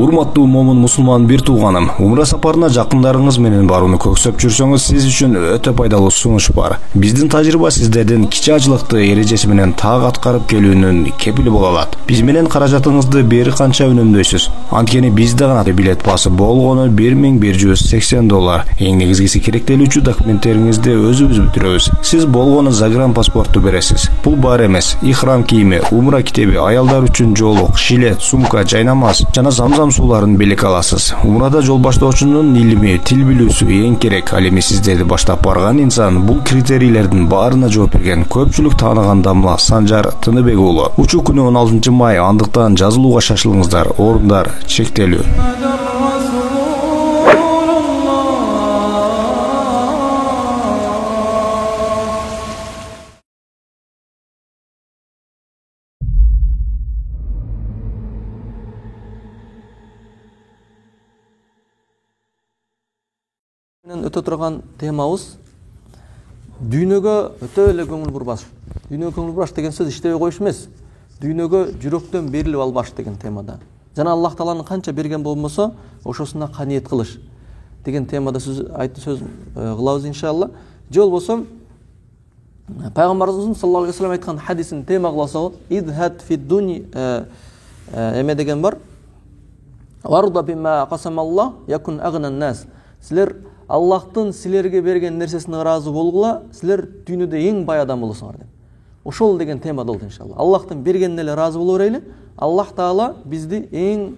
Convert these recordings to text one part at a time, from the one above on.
Урматтуу момун мусулман бир тууганым, умра сапарына жакындарыңыз менен барууну көксөп жүрсөңүз, сиз үчүн өтө пайдалуу сунуш бар. Биздин тажрыйба сиздердин кичи эрежеси менен так аткарып келүүнүн кепили боло алат. Биз менен каражатыңызды бери канча үнөмдөйсүз? Анткени бизде гана билет баасы болгону $1180. Эң негизгиси керектелүүчү документтериңизди өзүбүз бүтүрөбүз. Сиз болгону загран паспортту бересиз. Бул бар эмес. Ихрам кийими, умра китеби, аялдар үчүн жоолук, жилет, сумка, жайнамаз жана замзам сууларын белек аласыз. Умрада жол баштоочунун илими, тил билүүсү эң керек. Ал эми сиздерди баштап барган инсан бул критерийлердин баарына жооп берген. Көпчүлүк тааныган дамла Санжар Тыныбек уулу. Учуу күнү 16 май, андыктан жазылууга шашылыңыздар. Орундар чектелүү. Өтө турган темабыз дүйнөгө өтө эле көңүл бурбаш. Дүйнөгө көңүл бурбаш деген сөз иштебей коюш эмес. Дүйнөгө жүрөктөн берилип албаш деген темада. Жана Аллах Тааланын канча берген болмосо, ошосуна каниет кылыш деген темада сөз кылабыз иншалла. Же болбосо Пайгамбарыбыздын саллаллаху алейхи вассалам айткан хадисин тема кылсак, идхат фи дуни эме деген бар. Варда бима касамаллах якун агнан нас. Силер Аллахтын силерге берген нерсесине ыраазы болгула, силер дүйнөдө эң бай адам болосуңар деп. Ошол деген тема болду иншалла. Аллахтын бергенине эле ыраазы боло берели. Аллах Таала бизди эң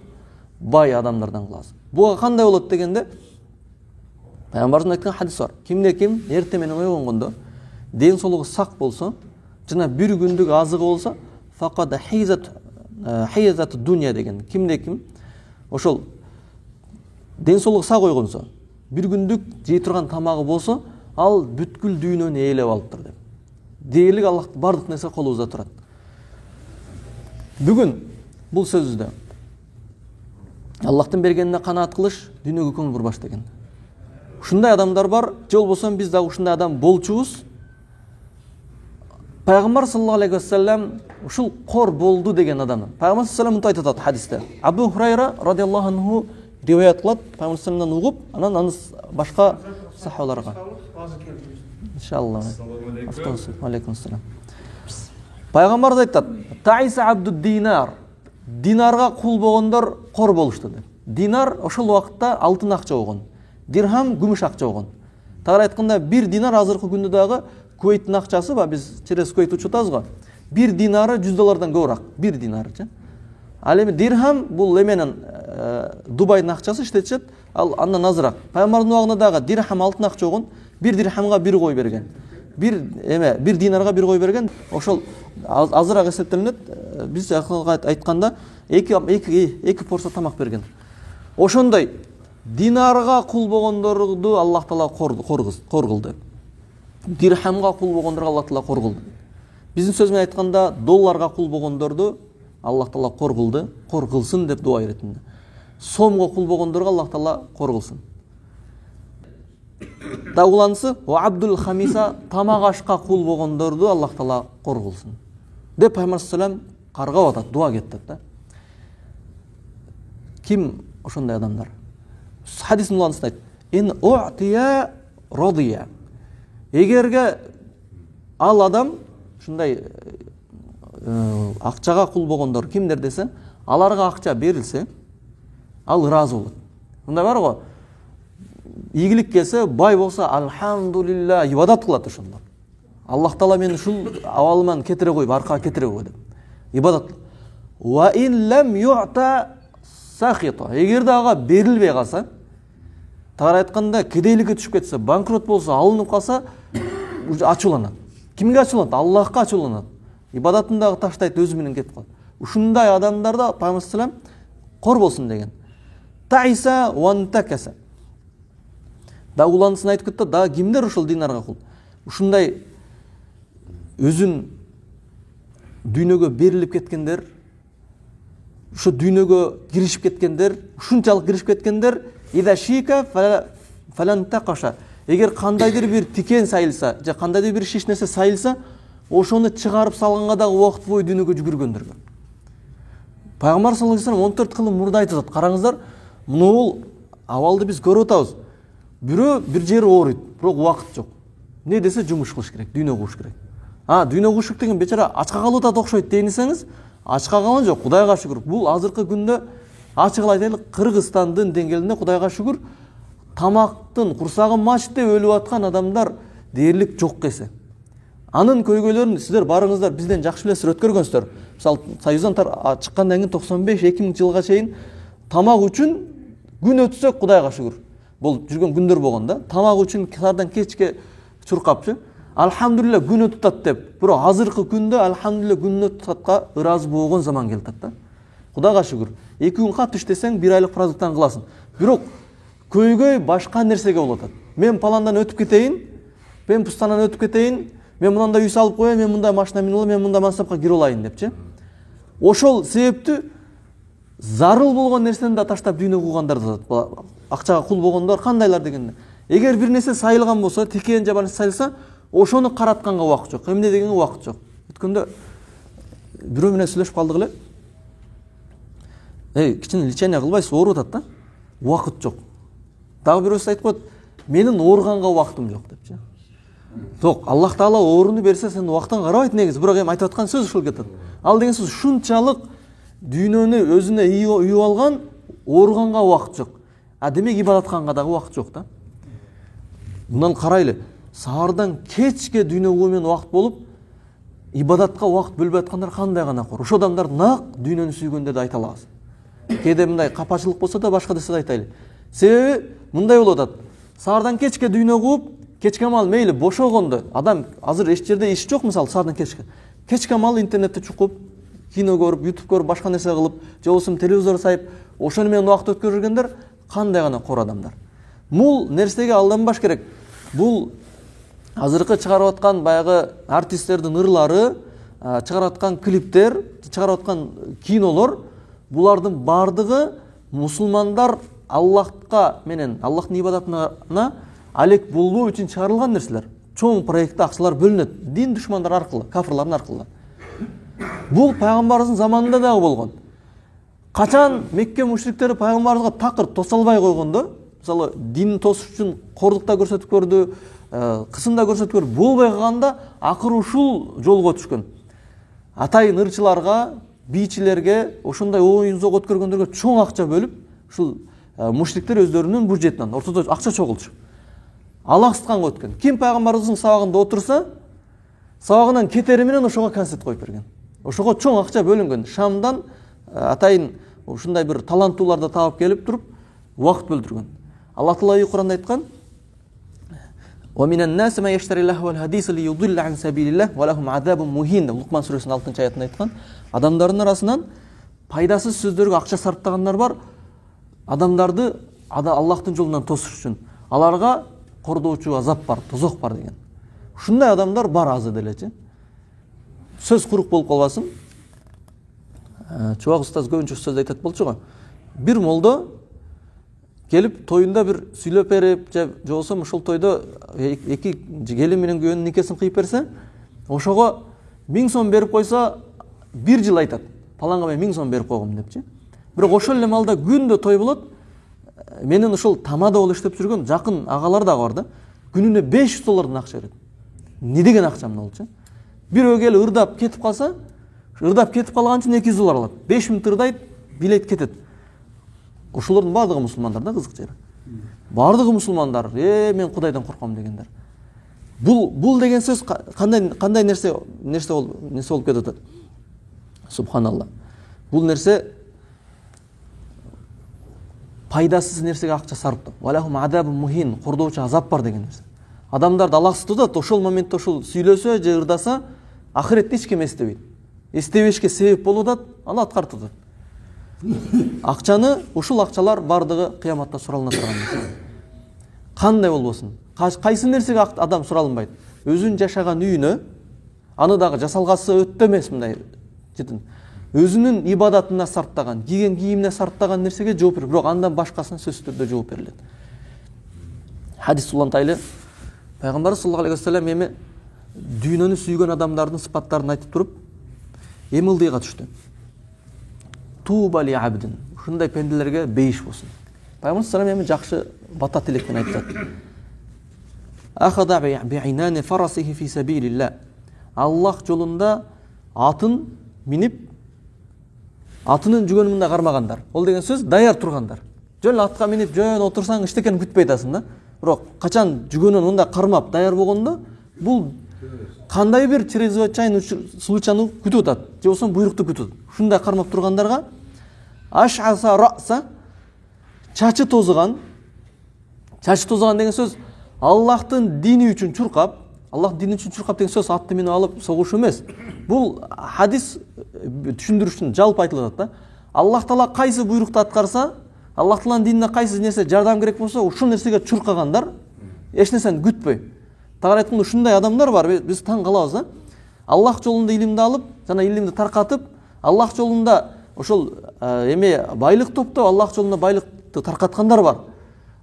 бай адамдардан кыласın. Буга кандай болот дегенде, Пайгамбардын айткан хадис бар. Кимде ким эртең менен ойгонгондо ден соолугу сак болсо, жана бир күндүк азыгы болсо, факада хизат дуния деген. Кимде ким ошол ден соолугу сак ойгонсо, бир күндүк жей турган тамагы болсо, ал бүткүл дүйнөнү ээлеп алыптыр деп. Дээрлик Аллах бардык нерсе колубузда турат. Бүгүн бул сөздө Аллахтын бергенине канаат кылыш, дүйнөгө көңүл бурбаш деген. Ушундай адамдар бар, же болбосо биз да ушундай адам болчубуз. Пайгамбар саллаллаху алейхи вассалам ушул кор болду деген адам. Пайгамбар саллаллаху алейхи вассалам айтат хадисте. Абу Хурайра радиаллаху анху риваят кылат, Пайгамбар саллаллаху алейхи угуп, анан аны башка сахабаларга. Иншалла. Алейкум ассалам. Пайгамбар айтат: "Таиса абдуд динар." Динарга кул болгондор кор болушту деп. Динар ошол убакытта алтын акча болгон. Дирхам күмүш акча болгон. Тагыраак айтканда, бир динар азыркы күндө дагы Кувейттин акчасы ба, биз через Кувейт учуп атабыз го. Бир динары $100 көбүрөөк. Бир динарчы. Ал эми дирхам бул эменен Дубайдын акчасы иштетишет, ал андан азыраак. Пайгамбардын убагында дагы дирхам алтын акча болгон, бир дирхамга бир кой берген. Бир динарга бир кой берген. Ошол азыраак эсептелинет. Биз айтканда эки порция тамак берген. Ошондой динарга кул болгондорду Аллах Таала кор кылды. Дирхамга кул болгондорго Аллах Таала кор кылды. Биздин сөз менен айтканда, долларга кул болгондорду Аллах Таала кор кылды, кор кылсын деп дуа иретинде. Сомго кул болгондорго Аллах Таала кор кылсын. Дагуланысы ва абдул хамиса, тамак ашка кул болгондорду Аллах Таала кор кылсын деп Пайгамбар саллаллаху алейхи вассалам каргап атат, дуа кетет да. Ким ошондой адамдар? Хадистин уланысында айт: "Ин у'тия радия." Эгерге ал адам ушундай акчага кул болгондор кимдер десе, аларга акча берилсе, ал ыраазы болот. Мындай бар го, ийгилик келсе, бай болсо, алхамдулилла, ибадат кылат ошондо. Аллах Таала мени ушул абалыман кетире кой, аркага кетире кой деп. Ибадат. Ва ин лам ю'та сахита. Эгерде ага берилбей калса, тагыраак айтканда, кедейликке түшүп кетсе, банкрот болсо, алынып калса, ачууланат. Кимге ачууланат? Аллахка ачууланат. Ибадатын дагы таштайт, өзү менен кетип калат. Ушундай адамдарда Пайгамбар саллаллаху алейхи вассалам кор болсун деген. Таиса вантакаса. Да уланысын айтып кетти, да кимдер ушул динарга кул? Ушундай өзүн дүйнөгө берилип кеткендер, ушу дүйнөгө киришип кеткендер, ушунчалык киришип кеткендер, ида шика фалан тақаша. Эгер кандайдыр бир тикен сайылса, же кандайдыр бир шиш нерсе сайылса, ошону чыгарып салганга дагы убакыт бою дүйнөгө жүгүргөндөргө. Пайгамбар саллаллаху алейхи вассалам 14 кылым мурда айтып атат. Караңыздар, бул абалды биз көрүп атабыз. Бирөө бир жери ооруйт, бирок убакыт жок. Не десе жумуш кылыш керек, дүйнө кууш керек. Дүйнө кууш керек деген бечара ачка калып атат окшойт десеңиз, ачка калган жок, Кудайга шүгүр. Бул азыркы күндө ачык айтайлык, Кыргызстандын деңгээлинде Кудайга шүгүр, тамактын курсагын мачтеп өлүп аткан адамдар дээрлик жок кесе. Анын көйгөйлөрүн сиздер барыңыздар, бизден жакшы билесиздер, өткөргөнсүздөр. Мисалы, Союздан чыккандан кийин 95-2000 жылга чейин тамак үчүн күн өтсө Кудайга шүгүр. Бул жүргөн күндөр болгон да. Тамак үчүн саардан кечке чуркапчы. Алхамдулилла күн өтүп атат деп. Бирок азыркы күндө алхамдулилла күн өтүп атканга ыраазы болгон заман келип атат да. Кудайга шүгүр. 2 күн кат иштесең 1 айлык продукттан кыласың. Бирок көйгөй башка нерсеге болуп атат. Мен паландан өтүп кетейин, мен пустанан өтүп кетейин, мен мындай үй салып коеюн, мен мындай машина минип алайын, мен мындай мансапка кирип алайын депчи. Ошол себептүү зарыл болгон нерсени да таштап дүйнө куугандар да бар. Акчага кул болгондор кандайлар дегенде. Эгер бир нерсе сайылган болсо, текеен жабан сайылса, ошону каратканга убакыт жок. Эмне дегенге убакыт жок. Өткөндө бирөө менен сүйлөшүп калдык эле. Кичине лечение кылбайсыз, ооруп атат да. Убакыт жок. Дагы бирөөсү айтып коет, менин оорганга убактым жок депчи. Ток, Аллах Таала ооруну берсе, сен убактын карабайт негизи, бирок эми айтып аткан сөз ушул кетет. Ал деген сөз шунчалык дүйнөнү өзүнө үйүп алган, ооруганга убакыт жок. Демек ибадатканга дагы убакыт жок да. Мындан карайлы, саардан кечке дүйнө куу менен убакыт болуп, ибадатка убакыт бөлбөй аткандар кандай гана кор. Ошол адамдар нак дүйнөнү сүйгөн деп айта алабыз. Кээде мындай капачылык болсо да башка десе да айтайлы. Себеби мындай болуп атат. Саардан кечке дүйнө кууп, кечке мал мейли бошогондо, адам азыр эч жерде иш жок, мисалы саардан кечке. Кечке мал интернетте чукуп, кино көрүп, YouTube көрүп, башка нерсе кылып, же болбосо телевизор сайып, ошону менен убакыт өткөрүп жүргөндөр кандай гана кор адамдар. Бул нерсеге алданбаш керек. Бул азыркы чыгарып аткан баягы артисттердин ырлары, чыгарып аткан клиптер, чыгарып аткан кинолор, булардын бардыгы мусулмандар Аллахка менен, Аллахтын ибадатына алек болбоо үчүн чыгарылган нерселер. Чоң проектте акчалар бөлүнөт, дин душмандар аркылуу, кафирлардын аркылуу. Бул пайгамбарыбыздын заманында дагы болгон. Качан Мекке мушриктери пайгамбарыбызга такыр тосалбай койгондо, мисалы дин тосуш үчүн кордук да көрсөтүп көрдү, кысым да көрсөтүп көрдү, болбой калганда акыры ушул жолго түшкөн. Атайын ырчыларга, бийчилерге, ошондой оюн зок өткөргөндөргө чоң акча бөлүп, ушул мушриктер өздөрүнүн бюджетинен ортодо акча чогулчу. Алаксытканга өткөн. Ким пайгамбарыбыздын сабагында отурса, сабагынан кетери менен ошого концерт коюп берген. Ошого чоң акча бөлүнгөн. Шамдан атайын ушундай бир таланттууларды таап келип туруп, убакыт бөлдүргөн. Аллах Таала Куранда айткан: "Ва минан наси ма яштари лахвал хадис ли юдилла ан сабилилlah ва лахум азабун мухин" деп Лукман сүрөсүнүн 6-аятында айткан. Адамдардын арасынан пайдасыз сөздөргө акча сарптагандар бар. Адамдарды Аллахтын жолунан тосуш үчүн. Аларга кордоочу азап бар, тозок бар деген. Ушундай адамдар бар азыр делечи. Сөз курук болуп калбасын. Чубак устаз көбүнчө сөз айтат болчу го. Бир молдо келип тоюнда бир сүйлөп берип, же болбосо ушул тойдо эки келин менен күйөөнүн никесин кыйып берсе, ошого 1000 сом берип койсо, 1 жыл айтат. Паланга мен 1000 сом берип койгом депчи. Бирок ошол эле малда күндө той болот. Менин ушул тамада болуп иштеп жүргөн жакын агалар дагы бар да. Күнүнө 500 доллардан акча берет. Не деген акча мына болчу? Бирөө келип ырдап кетип калса, ырдап кетип калган үчүн 200 доллар алат. 5 мүнөт ырдайт, билет кетет. Ошолордун бардыгы мусулмандар да, кызык жери. Бардыгы мусулмандар, мен Кудайдан корком дегендер. Бул деген сөз кандай нерсе болуп кетип атат. Субханалла. Бул нерсе пайдасыз нерсеге акча сарптоо. Валахум азабун мухин, кордоочу азап бар деген нерсе. Адамдарды алаксытат, ошол моментте ошол сүйлөсө же ырдаса, ахиретте эч ким эстебейт. Эстебешке себеп болуп атат, аны аткартып атат. Акчаны, ушул акчалар бардыгы кыяматта суралына турган нерсе. Кандай болбосун? Кайсы нерсеге адам суралынбайт? Өзүн жашаган үйүнө, аны дагы жасалгасы өттө эмес мындай жетин. Өзүнүн ибадатына сарптаган, кийген кийимине сарптаган нерсеге жооп берет, бирок андан башкасына сөзсүз түрдө жооп берилет. Хадис улантайлы. Пайгамбар саллаллаху алейхи вассалам эми дүйнөнү сүйгөн адамдардын сыпаттарын айтып туруп эми ылдыйга түштү. Туба ли абдин. Ушундай пенделерге бейиш болсун. Пайгамбар саллаллаху алейхи жакшы бата тилекпен айтат. Ахада би'инани фарасихи фи сабилилlah. Аллах жолунда атын минип атынын жүгөнүндө кармагандар. Ол деген сөз даяр тургандар. Жөн атка минип жөн отурсаң эчтекени күтпөй атасың да. Бирок качан жүгөнүн мында кармап даяр болгондо бул кандай бир чрезвычайный случайны күтүп атат. Же болсо буйрукту күтүп. Ушундай кармап тургандарга ашаса раса чачы тозуган деген сөз Аллахтын дини үчүн чуркап, Аллах дини үчүн чуркап деген сөз атты минип алып согуш эмес. Бул хадис түшүндүрүш үчүн жалпы айтылат да. Аллах Таала кайсы буйрукту аткарса, Аллах Тааланын динине кайсы нерсе жардам керек болсо, ушул нерсеге чуркагандар эч нерсени күтпөй. Тагыраак айтканда ушундай адамдар бар, биз таң калабыз да. Аллах жолунда илимди алып, жана илимди таркатып, Аллах жолунда ошол байлык топтоп, Аллах жолунда байлыкты таркаткандар бар.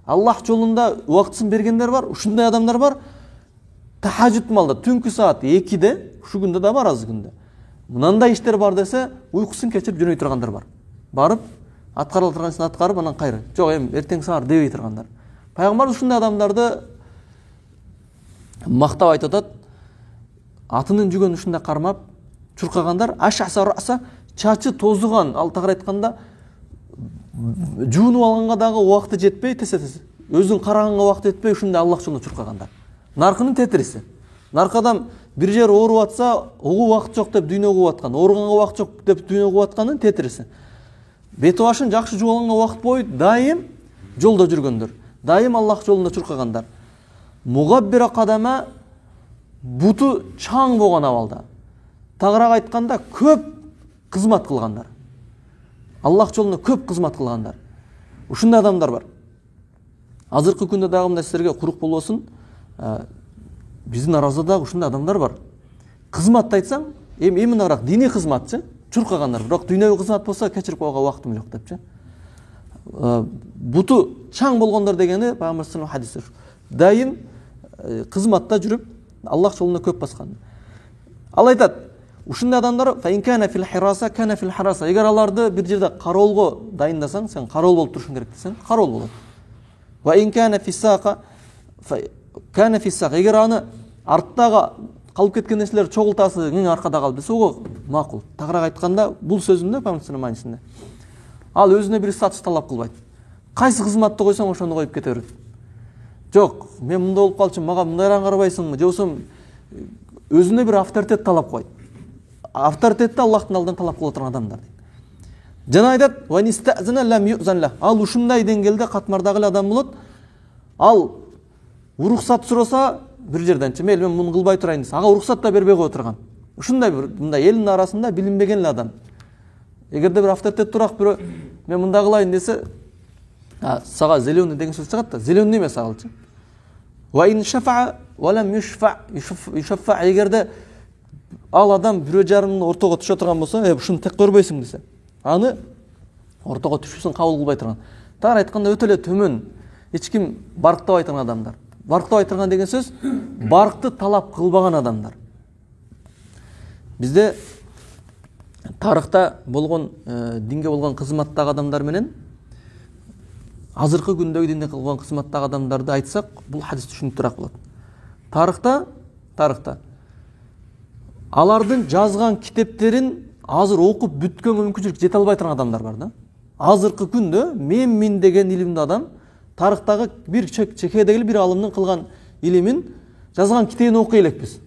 Аллах жолунда убактысын бергендер бар, ушундай адамдар бар. Тахажжуд малда түнкү саат 2-де, ушу күндө да бар, азы күндө. Мынандай иштер бар десе, уйкусын кечирип жөнөй тургандар бар. Барып, аткарыла турган ишин аткарып, анан кайры. Жок, эртең саар дебей тургандар. Пайгамбар ушундай адамдарды мактап айтып атат. Атынын жүгөнүн ушундай кармап, чуркагандар, ашаса раса чачы тозуган, ал тагыраак айтканда жуунуп алганга дагы убакыты жетпей, тесе-тесе. Өзүн караганга убакыты жетпей, ушундай Аллах жолунда чуркагандар. Наркынын тетириси. Наркы адам бир жер ооруп атса, угуу убакыт жок деп дүйнө угуп аткан, ооруганга убакыт жок деп дүйнө угуп атканын тетириси. Бети башын жакшы жууп алганга убакыт бою дайым жолдо жүргөндөр. Дайым Аллах жолунда чуркагандар. Мугаббира кадама буту чаң болгон абалда. Тагыраак айтканда көп кызмат кылгандар. Аллах жолунда көп кызмат кылгандар. Ушундай адамдар бар. Азыркы күндө дагы мындай силерге курук болбосун. Биздин арабызда дагы ушундай адамдар бар. Кызмат айтсаң, эминагыраак диний кызматчы, чуркагандар. Бирок дүйнөлүк кызмат болсо кечирип койгонга убактым жок депчи. Буту чаң болгондор дегени Пайгамбар саллаллаху алейхи ва саллям дайым кызматта жүрүп, Аллах жолунда көп баскан. Ал айтат, ушундай адамдар фаинкана фил хираса кана фил хараса. Эгер аларды бир жерде кароолго дайындасаң, сен кароол болуп турушуң керек десең, кароол болот. Ва инкана фисака кана фисак. Эгер аны арттагы калып кеткен нерселер чогултасы, эң аркада калып десе, ого макул. Тагыраак айтканда, бул сөзүндө Пайгамбар маанисинде. Ал өзүнө бир статус талап кылбайт. Кайсы кызматты койсоң, ошону коюп кете берет. Жок, мен мындай болуп калчумун, мага мындайран карабайсыңбы, же болсо өзүнө бир авторитет талап койт. Авторитетти Аллахтын алдынан талап кыла турган адамдар. Жана айтат, "Ва нистазана лам юзанла." Ал ушундай деңгээлде катмардагы адам болот. Ал уруксат сураса бир жерден, "Мейли, мен муну кылбай турайын" десе, ага уруксат да бербей кое турган. Ушундай бир мындай элдин арасында билинбеген эле адам. Эгерде бир авторитет турак бирөө "Мен мындай кылайын" десе, сага зеленый деген сөз чыгат да, зеленый эмес агалчы. Ва ин шафа ва лам юшфа. Эгерде ал адам 1,5 ортого түшө турган болсо, ушуну тек көрбөйсүң десе, аны ортого түшүүсүн кабыл кылбай турган. Тагыраак айтканда өтө эле төмөн, эч ким барктабай турган адамдар. Барктабай турган деген сөз баркты талап кылбаган адамдар. Бизде тарыхта болгон динге болгон кызматтагы адамдар менен азыркы күндөгү динде кылган кызматтагы адамдарды айтсак, бул хадис түшүнүктүүрөөк болот. Тарыхта алардын жазган китептерин азыр окуп бүткөнгө мүмкүнчүлүк жете албай турган адамдар бар да. Азыркы күндө мен деген илимдүү адам тарыхтагы бир чекедеги бир алымдын кылган илимин жазган китебин окуй элекпиз.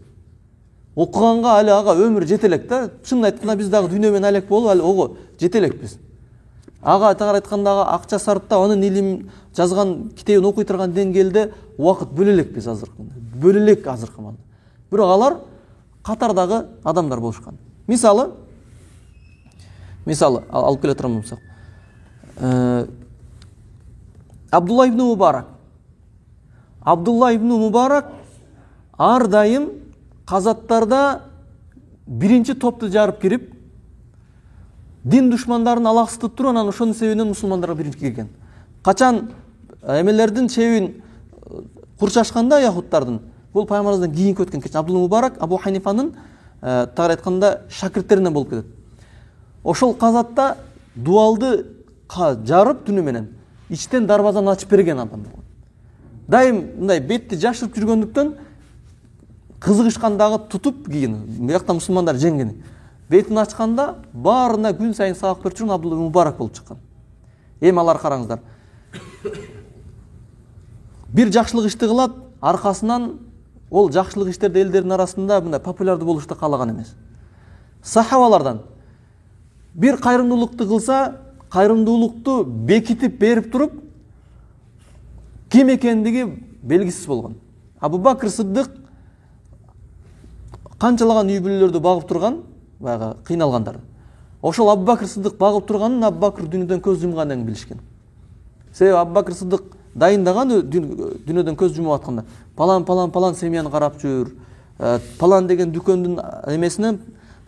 Окуганга али ага өмүр жете элек да. Чын айтканда биз дагы дүйнө менен алек болуп али ого жете элекпиз. Ага тагыраак айтканда акча сарптап анын илим жазган китебин окуй турган деңгээлде убакыт бөлө элекпиз азыркы. Бөлө элек азыркы маалда. Бирок алар катардагы адамдар болушкан. Мисалы алып келе турам болсок. Абдулла ибн Мубарак ар дайым казаттарда биринчи топту жарып кирип, дин душмандарын алаксытып туруп, анан ошонун себебинен мусулмандарга биринчи кирген. Качан эмелердин чебин курчашканда яхуттардын, Бул пайгамбарыбыздан кийинки өткөн кечи Абдулла Мубарак Абу Ханифанын тагыр айтканда шакирттеринен болуп кетет. Ошол казатта дуалды жарып түнү менен ичтен дарбазаны ачып берген адам болгон. Дайым мындай бетти жашырып жүргөндүктөн кызыгышкандагы тутуп кийин биякта мусулмандар жеңген. Бетин ачканда баарына күн сайын сабак берип жүргөн Абдулла Мубарак болуп чыккан. Эми алар караңыздар. Бир жакшылык ишти кылат, аркасынан ол жакшылык иштерди элдердин арасында мындай популярдуу болушту каалаган эмес. Сахабалардан бир кайрымдуулукту кылса, кайрымдуулукту бекитип берип туруп, ким экендиги белгисиз болгон. Абу Бакр Сыддык канчалаган үй бүлөлөрдү багып турган, баягы кыйналгандар. Ошол Абу Бакр Сыддык багып турганын Абу Бакр дүйнөдөн көз жумгандан кийин билишкен. Себеби Абу Бакр Сыддык дайындаган дүйнөдөн көз жумуп атканда палан семьяны карап жүр, палан деген дүкөндүн эмесинен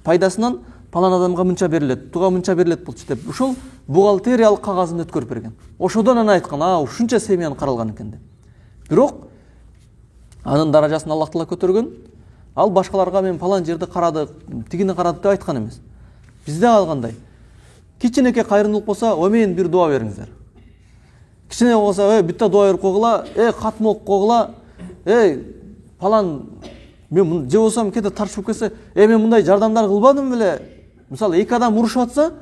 пайдасынан палан адамга мынча берилет, туга мынча берилет болчу деп ушул бухгалтериялык кагазын өткөрүп берген. Ошодон аны айткан, ушунча семьяны каралган экен деп. Бирок анын даражасын Аллах Таала көтөргөн. Ал башкаларга мен палан жерди карадык, тигини карадык деп айткан эмес. Бизде алгандай. Кичинеке кайрымдуулук болсо, мен бир дуа бериңиздер. Кичине болсо, битте дуа берип койгула, катым окуп койгула, палан мен же болсом кете таршып кетсе, мен мындай жардамдар кылбадым беле. Мисалы, эки адам урушуп атса,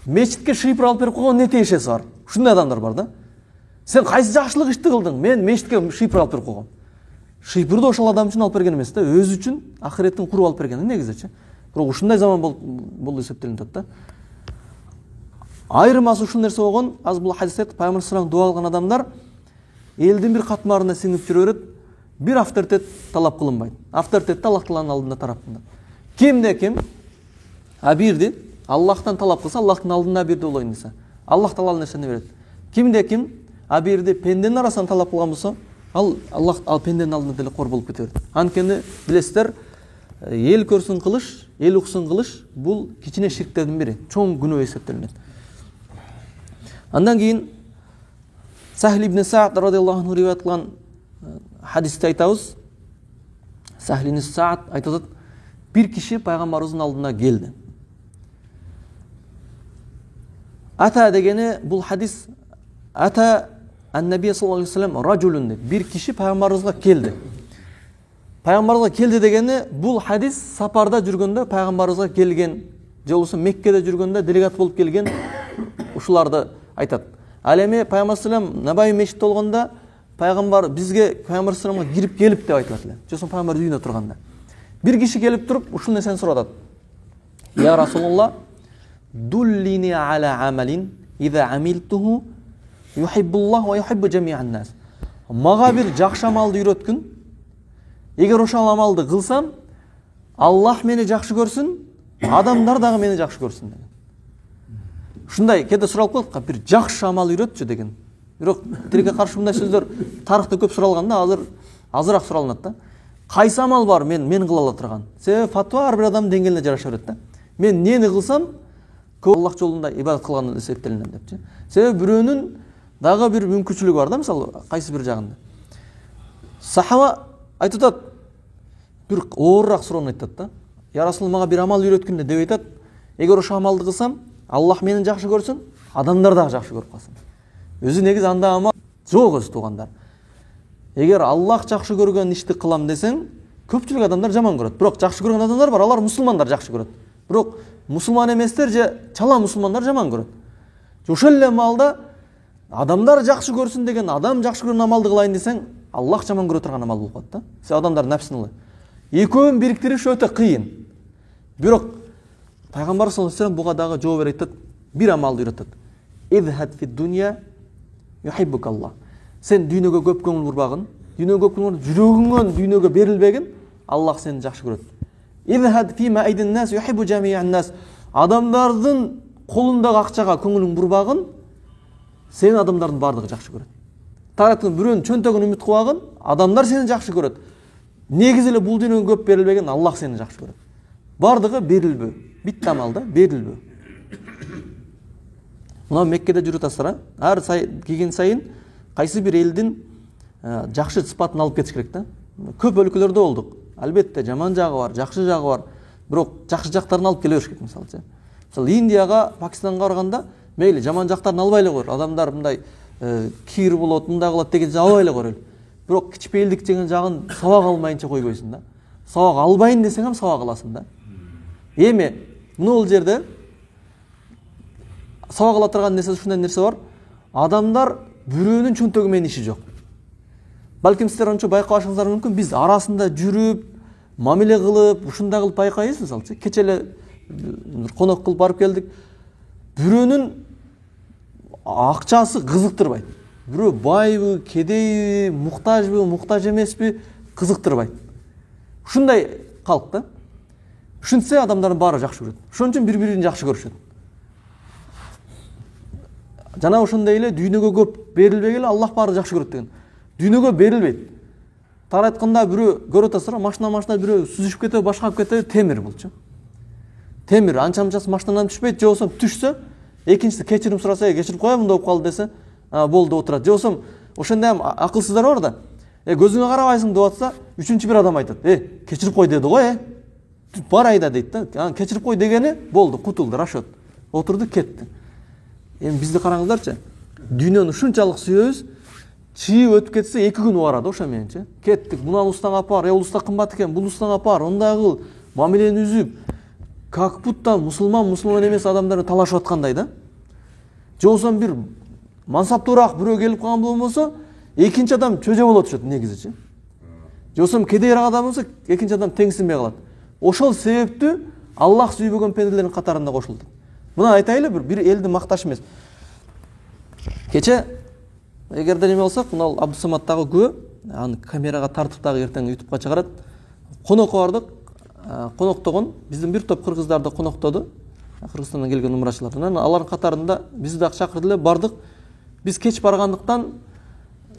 мечитке шыйпыр алып берип койгон не тиешеси бар. Ушундай адамдар бар да. Сен кайсы жакшылык ишти кылдың? Мен мечитке шыйпыр алып берип койгом. Шыйпырды ошол адам үчүн алып берген эмес да, өзү үчүн ахиреттин куруп алып берген негизичи. Бирок ушундай заман болду эсептелип атат да. Айырмасы ушул нерсе болгон, аз бул хадисте Пайгамбар саллаллаху дуа алган адамдар элдин бир катмарына сиңип жүрө берет, бир авторитет талап кылынбайт. Авторитетти Аллах Тааланын алдында тараптында. Кимде ким бирди Аллахтан талап кылса, Аллахтын алдында бирди болоюн десе, Аллах Таала ал нерсени берет. Кимде ким бирди пенденин арасынан талап кылган болсо, Аллах пенденин алдында деле кор болуп кете берет. Анткени билесиздер, эл көрсүн кылыш, эл уксун кылыш бул кичине ширктердин бири, чоң күнөө эсептелинет. Андан кийин Сахл ибн Саад радияллаху анху риваят кылган хадисте айтабыз. Сахл ибн Саад айтат, бир киши пайгамбарыбыздын алдына келди. Ата дегени бул хадис ата ан-наби саллаллаху алейхи вассалам ражулун деп. Бир киши пайгамбарыбызга келди. Пайгамбарыбызга келди дегени бул хадис сапарда жүргөндө пайгамбарыбызга келген, же болбосо Меккеде жүргөндө делегат болуп келген ушуларды айтат. Ал эми Пайгамбар саллаллаху Набави мешитте болгондо пайгамбар бизге Пайгамбар саллаллаху кирип келип деп айтылат эле. Же болсо пайгамбар үйүнө турганда. Бир киши келип туруп ушул нерсени сурат. Я Расулуллах, дуллини аля амалин иза амилтуху юхиббуллах ва юхиббу жамиан нас. Мага бир жакшы амалды үйрөткүн. Эгер ошол амалды кылсам, Аллах мени жакшы көрсүн, адамдар дагы мени жакшы көрсүн деген. Ушундай кеде суралып калат, бир жакшы амал үйрөтчү деген. Бирок тилекке каршы мындай сөздөр тарыхта көп суралганда, азыраак суралынат да. Кайсы амал бар мен кыла ала турган? Себеби фатва ар бир адамдын деңгээлине жараша берет да. Мен нени кылсам, Аллах жолунда ибадат кылган эсептелинем депчи. Себеби бирөөнүн дагы бир мүмкүнчүлүгү бар да, мисалы, кайсы бир жагында. Сахаба айтат, бир оорураак суроону айтат да. Я Расул, мага бир амал үйрөткүн деп айтат. Эгер ошол амалды кылсам, Аллах мени жакшы көрсүн, адамдар дагы жакшы көрүп калсын. Өзү негизи анда амал жок өз туугандар. Эгер Аллах жакшы көргөн ишти кылам десең, көпчүлүк адамдар жаман көрөт. Бирок жакшы көргөн адамдар бар, алар мусулмандар жакшы көрөт. Бирок мусулман эместер же чала мусулмандар жаман көрөт. Ошол эле маалда адамдар жакшы көрсүн деген, адам жакшы көргөн амалды кылайын десең, Аллах жаман көрө турган амал болуп калат да. Себеби адамдар нафсин. Экөөнүн бириктириш өтө кыйын. Бирок Пайгамбар саллаллаху алейхи вассалам буга дагы жооп берет, бир амалды үйрөтөт. Изхад фи дунья юхиббукаллах. Сен дүйнөгө көп көңүл бурбагын, дүйнөгө көп көңүл жүрөгүңөн дүйнөгө берилбегин, Аллах сени жакшы көрөт. Изхад фи ма айдин нас юхиббу жамиан нас. Адамдардын колундагы акчага көңүлүң бурбагын, сени адамдардын бардыгы жакшы көрөт. Тараттын бирөөнүн чөнтөгүн үмүт кылбагын, адамдар сени жакшы көрөт. Негизи эле бул дүйнөгө көп берилбеген, Аллах сени жакшы көрөт. Бардыгы берилбөө. Битте амалда берилбөө. Мына Меккеде жүрүп атасыздар, ар келген сайын кайсы бир элдин жакшы сыпатын алып кетиш керек да. көп өлкөлөрдө болдук. Албетте жаман жагы бар, жакшы жагы бар. Бирок жакшы жактарын алып келе бериш керек мисалчы. Мисалы Индияга, Пакистанга барганда мейли жаман жактарын албай эле койор. Адамдар мындай кир болот, мындай кылат деген албай эле койор. Бирок кичпейилдик деген жагын сабак алмайынча койбойсуң да. Сабак албайын десең ham сабак аласың да. Эми бул жерде сабак ала турган нерсе ушундай нерсе бар. Адамдар бирөөнүн чөнтөгү менен иши жок. Балким сиздер ончо байкабашыңыздар мүмкүн, биз арасында жүрүп, мамиле кылып, ушундай кылып байкайбыз мисалчы. Кече эле конок кылып барып келдик. Бирөөнүн акчасы кызыктырбайт. Бирөө байбы, кедейби, муктажбы, муктаж эмеспи, кызыктырбайт. Ушундай калк да. Ушинтсе адамдардын баары жакшы көрөт. Ошон үчүн бири-бирин жакшы көрүшөт. Жана ошондой эле дүйнөгө көп берилбегиле Аллах баары жакшы көрөт деген. Дүйнөгө берилбейт. Тар айтканда бирөө көрүп атасыздар, машина бирөө сүзүшүп кетеби, башкап кетеби, темир булчу. Темир анча-мынчасы машинадан түшпөйт, же болсо түшсө, экинчиси кечирим сураса, кечирип коем, мындай болуп калды десе, болду отурат. Же болсо ошондой акылсыздар бар да. Көзүңө карабайсың деп атса, үчүнчү бир адам айтат. Кечирип кой деди го, бар айда дейт да. Кечирип кой дегени болду, кутулду, рашот. Отурду, кетти. Эми бизди караңыздарчы. Дүйнөнү ушунчалык сүйөбүз, чыйып өтүп кетсе 2 күн убарат ошо мененчи. Кеттик, мунан устан апар, уста кымбат экен, бул устан апар, ондай кыл, мамилени үзүп, как будто мусулман эмес адамдарды талашып аткандай да. Же болсо бир мансаптуураак бирөө келип калган болбосо, экинчи адам чөжө болот түшөт негизичи. Же болсо кедейраак адам болсо, экинчи адам теңсинбей калат. Ошол себептүү Аллах сүйбөгөн пенделердин катарында кошулду. Мына айтайлы, бир элди макташ эмес. Кече эгерде неме болсок, мына Абдусаматтагы күбө, аны камерага тартып дагы эртең ютубка чыгарат. Конокко бардык. Коноктогон биздин бир топ кыргыздарды коноктоду. Кыргызстандан келген умрачылардан. Алардын катарында бизди дагы чакырды эле, бардык. Биз кеч баргандыктан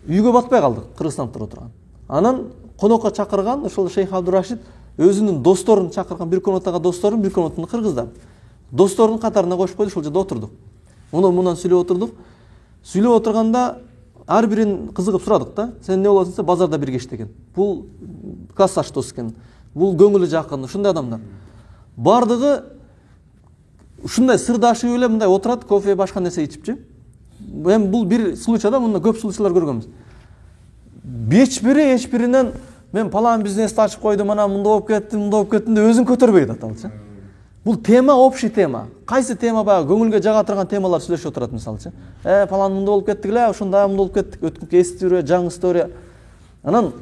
үйгө батпай калдык, Кыргызстанда отурган. Анан конокко чакырган ошол Шейх Абдурашид өзүнүн досторун чакырган, бир комнатага досторун, бир комнатаны кыргыздар. Достордун катарына кошуп койду, ошол жерде отурдук. Мундан сүйлөп отурдук. Сүйлөп отурганда ар бирин кызыгып сурадык да. Сен не болосуң десе, базарда бирге иштеген. Бул кассаж дос экен. Бул көңүлү жакын, ушундай адамдар. Бардыгы ушундай сырдашып эле мындай отурат, кофе башка нерсе ичипчи. Эми бул бир случайда, мында көп случайлар көргөнбүз. Эч биринен мен палан бизнести ачып койдум, анан мындай болуп кеттим деп өзүн көтөрбөйт аталчы. Бул тема общий тема. Кайсы тема баягы көңүлгө жага турган темалар сүйлөшүп отурат мисалчы. Палан мындай болуп кеттик эле, ошондой мындай болуп кеттик, өткүнкү история, жаңы история. Анан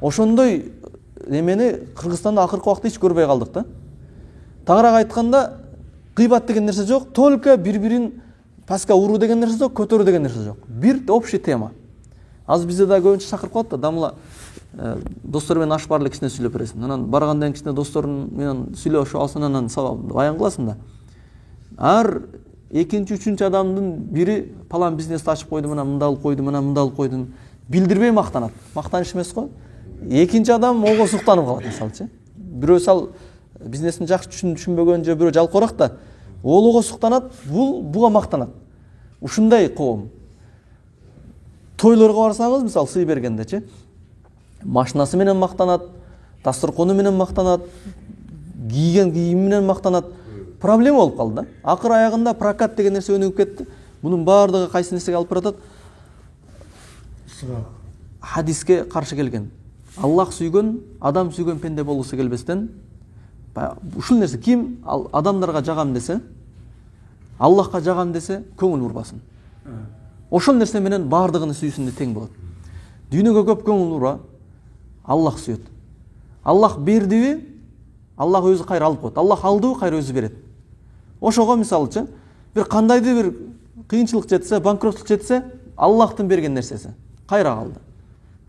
ошондой немени Кыргызстанда акыркы убакта эч көрбөй калдык да. Тагыраак айтканда, кыйбат деген нерсе жок, только бири-бирин паска уруу деген нерсе жок, көтөрүү деген нерсе жок. Бир общий тема. Азыр бизде да көбүнчө чакырып коет да, дамла достор менен аш барлы кичине сүйлөп бересиң. Анан баргандан кичине досторун менен сүйлөшүп алсаң, анан баян кыласың да. Ар экинчи, үчүнчү адамдын бири палан бизнести ачып койдум, анан мындай алып койдум, анан мындай алып койдум. Билдирбей мактанат. Мактаныш эмес го. Экинчи адам ого суктанып калат мисалчы. Бирөө сал бизнесин жакшы түшүнбөгөн же бирөө жалкоорак да, ол ого суктанат, буга мактанат. Ушундай коом. Тойлорго барсаңыз, мисалы сый бергендечи, машинасы менен мактанат, дасторкону менен мактанат, кийген кийими менен мактанат. Проблема болуп калды да. Акыр аягында прокат деген нерсе өнүгүп кетти. Мунун баардыгы кайсы нерсеге алып баратат? Хадиске каршы келген. Аллах сүйгөн, адам сүйгөн пенде болгусу келбестен, ушул нерсе ким адамдарга жагам десе, Аллахка жагам десе, көңүл бурбасын. Ошол нерсе менен баардыгын сүйүүсүндө тең болот. Дүйнөгө көп көңүл бурба, Аллах сүйөт. Аллах бердиби, Аллах өзү кайра алып коет. Аллах алдыбы, кайра өзү берет. Ошого мисалычы, бир кандайдыр бир кыйынчылык жетсе, банкроттук жетсе, Аллахтын берген нерсеси кайра калды.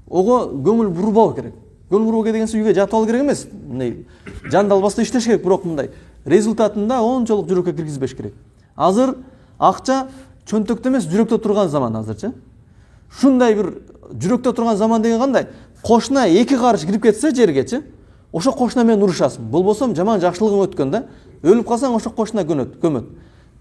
Ого көңүл бурбоо керек. Көңүл бурбоо дегенсе үйгө жатып алуу керек эмес. Мындай жандалбастан иштеш керек, бирок мындай результатында ончолук жүрөккө киргизбеш керек. Азыр акча чөнтөктө эмес, жүрөктө турган заман азырчы. Шундай бир жүрөктө турган заман деген кандай? Кошуна 2 карыш кирип кетсе жергечи, ошо кошуна менен урушасың. Болбосо жаман жакшылыгың өткөн да, өлүп калсаң ошо кошуна көмөт.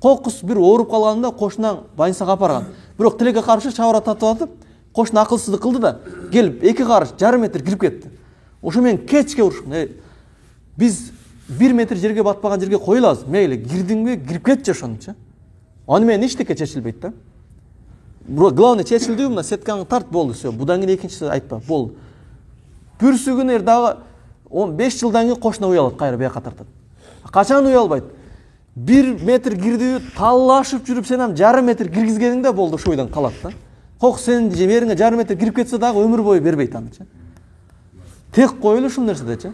Кокус бир ооруп калганда кошунан больницага апарган. Бирок тилекке каршы чабара татып атып, кошуна акылсыздык кылды да, келип 2 карыш жарым метр кирип кетти. Ошо менен кечке урушкан. Биз 1 метр жерге батпаган жерге коюлабыз. Мейли, кирдиңби, кирип кетчи ошонучу. Аны менен эчтеке чечилбейт да. Главное чечилди, мына сеткаңды тарт болду, всё. Будан кийин экинчиси айтпа, болду. Бүрсүгүн дагы 15 жылдан кийин кошуна уялат, кайра бияка тартат. Качан уялбайт? 1 метр кирди, талашып жүрүп сен ам жарым метр киргизгениңде болду, ошо бойдон калат да. Кок сен жериңе жарым метр кирип кетсе дагы өмүр бою бербейт анычы. Тек коюлу ушул нерседечи.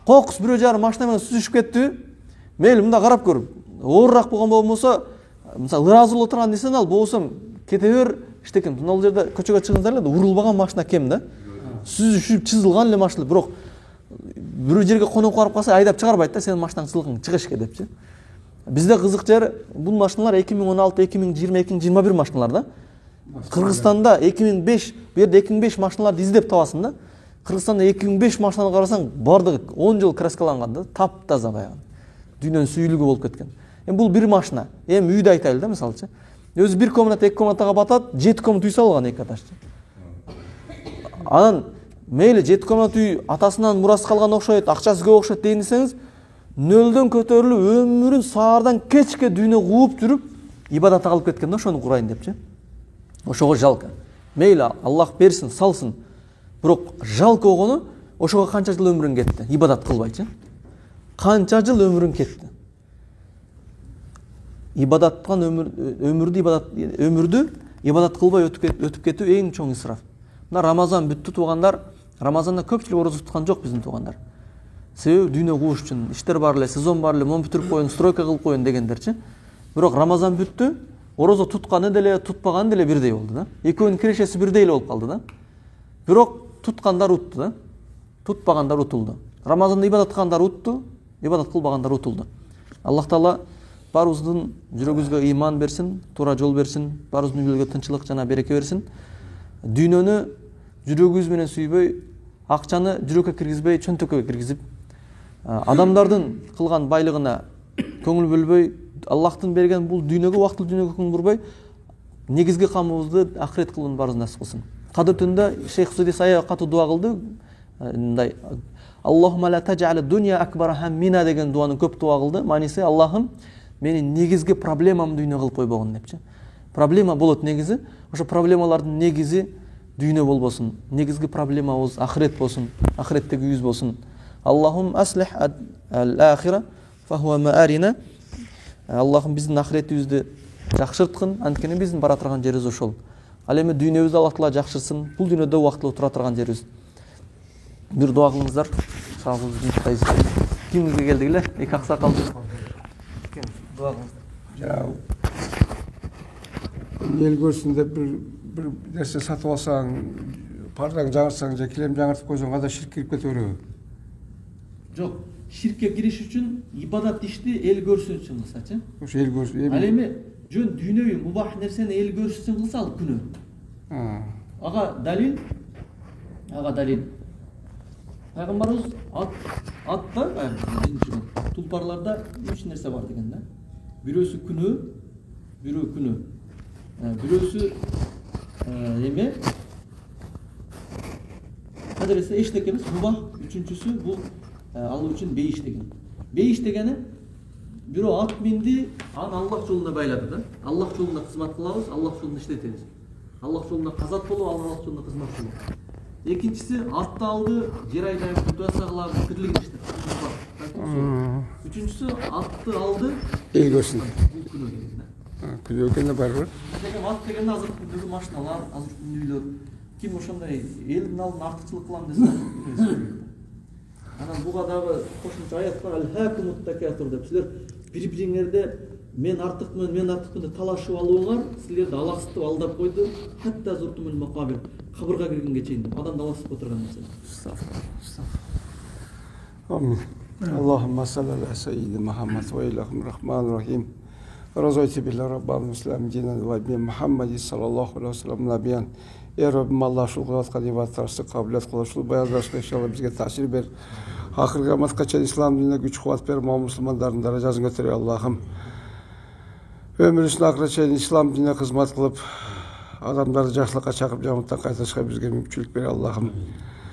Кокус бирөө жарым машина менен сүзүшүп кетти. Мейли мында карап көр. Оорураак болгон болмосо, мисалы ыраазылуу турган нерсени ал болсом кете бер, иштекем. Мына жерде көчөгө чыгыңдар эле, урулбаган машина кем да. Сүзүшүп чызылган эле машина, бирок бирөө жерге конок барып калса айдап чыгарбайт да, сенин машинаң чызылган чыгышке депчи. Бизде кызык жер, бул машиналар 2016, 2020, 2021 машиналар да. Кыргызстанда 2005, бу жерде 2005 машиналарды издеп табасың да. Кыргызстанда 2005 машинаны карасаң, бардыгы 10 жыл краскаланган да, таптаза баягы. Дүйнөнүн сүйүлүгү болуп кеткен. Бул бир машина. Үйдө айтайлы да, мисалчы. Өзү 1 комната, 2 комнатага батат, 7 комната үй салган эки этажчы. Анан мейли 7 комната үй атасынан мурас калган окшойт, акчасы көп окшойт дейин десеңиз, нөлдөн көтөрүлүп өмүрүн саардан кечке дүйнө кууп жүрүп, ибадатка калып кеткен да, ошону курайын депчи. Ошого жалко. Мейли Аллах берсин, салсын. Бирок жалко болгону, ошого канча жыл өмүрүң кетти, ибадат кылбайчы. Канча жыл өмүрүң кетти. Ибадаттан өмүрдү ибадат кылбай өтүп кетүү эң чоң исраф. Мына Рамазан бүттү туугандар, Рамазанда көпчүлүк орозо туткан жок биздин туугандар. Себеби дүйнө кууш үчүн, иштер бар эле, сезон бар эле, мон бүтүрүп коюн, стройка кылып коюн дегендерчи. Бирок Рамазан бүттү, орозо тутканы деле, тутпаганы деле бирдей болду да. Экөөнүн кирешеси бирдей эле болуп калды да. Бирок туткандар утту да. Тутпагандар утулду. Рамазанда ибадат кылгандар утту, ибадат кылбагандар утулду. Аллах Таала барыбыздын жүрөгүбүзгө ыйман берсин, туура жол берсин, барыбыздын үйлөргө тынчылык жана береке берсин. Дүйнөнү жүрөгүбүз менен сүйбөй, акчаны жүрөккө киргизбей, чөнтөккө киргизип, адамдардын кылган байлыгына көңүл бөлбөй, Аллахтын берген бул дүйнөгө, убактылуу дүйнөгө көңүл бурбай, негизги камыбызды ахирет кылууну барыбыз насип кылсын. Кадыр түндө Шейх Судис ая катуу дуа кылды. Мындай: Аллахумма ла таджал дуnya акбара хаммина деген дуаны көп дуа кылды. Мааниси: Аллахым, менин негизги проблемам дүйнө кылып койбогон депчи. Проблема болот негизи, ошо проблемалардын негизи дүйнө болбосун. Негизги проблемабыз ахирет болсун, ахиреттеги үйүбүз болсун. Аллахум аслих ал-ахира фа хуа маарина. Аллахым биздин ахиретибизди жакшырткын, анткени биздин бара турган жерибиз ошол. Ал эми дүйнөбүздү Аллах Таала жакшырсын, бул дүйнөдө убактылуу тура турган жерибиз. Бир дуа кылыңыздар. Сагыбызды кутайбыз. Кимге келдик эле? Эки аксакал. Дуа кылыңыздар. Ел көрсүн деп bir нерсе сатып алсаң, пардаң жаңыртсаң же килем жаңыртып койсоң, ада ширк кирип кете береби? Жок, ширкке кириш үчүн ибадат ишти эл көрсүн үчүн кылсачы. Ошо эл көрсүн. Ал эми жөн дүйнөбү мубах нерсени эл көрсүн кылса ал күнөө. Ага далил. Пайгамбарыбыз атта, тулпарларда 3 нерсе бар деген да. Бирөөсү күнөө, бирөө күнөө. Бирөөсү эме кадырысы эчтеке эмес, мубах. Үчүнчүсү бул ал үчүн бейиш деген. Бейиш дегени бирөө ат минди, аны Аллах жолуна байлады да. Аллах жолунда кызмат кылабыз, Аллах жолунда иштетебиз. Аллах жолунда казат болуп, Аллах жолунда кызмат кылуу. Экинчиси атты алды, жер айдап туаса кылабыз, тирлигин иштеп. Үчүнчүсү атты алды, Эл көрсүн. Бул күнөө деген да. Күнөө экени бар бир. Деген ат дегенде азыр күндөгү машиналар, азыр үйлөр. Ким ошондой элдин алдына артыкчылык кылам десе. Анан буга дагы кошумча аят бар, ал-хакумут такатур деп. Силер бири-бириңерде мен артыкмын, мен артыкмын деп талашып алууңар, силерди алаксытып алдап койду. Хатта зуртумул макабир. Кабырга киргенге чейин адамды алаксытып отурган нерсе. Амин. Allahümme salli ala seyyidi Muhammed ve ilahum rahmanirrahim. Razıyeti billah Rabbal Müslüman dinen ve bin Muhammed sallallahu aleyhi ve sellem nabiyan. Ya Rabbim Allah şul kılatkan ibadetlersi kabiliyet kıla şul bayazlaşka inşallah bizge tahsil ver. Ahir kıyamet çen İslam dinine güç kuvvet ver. Müslümanların derecesini götürüyor Allah'ım. Ömrüsün ahire çen İslam dinine hizmet kılıp adamları жақсылыққа çakıp camiattan kaytaşka bizge mümkünlük ver Allah'ım.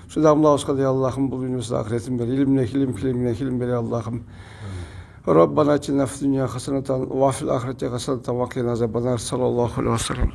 Şu damlağızka diye Allah'ım bu dünyasında ahiretin beri. İlimle hilim, hilimle hilim beri Allah'ım. Rabbana atina fid dünya hasenatan ve fil ahireti hasenatan ve qina azabannar. Sallallahu aleyhi ve sellem.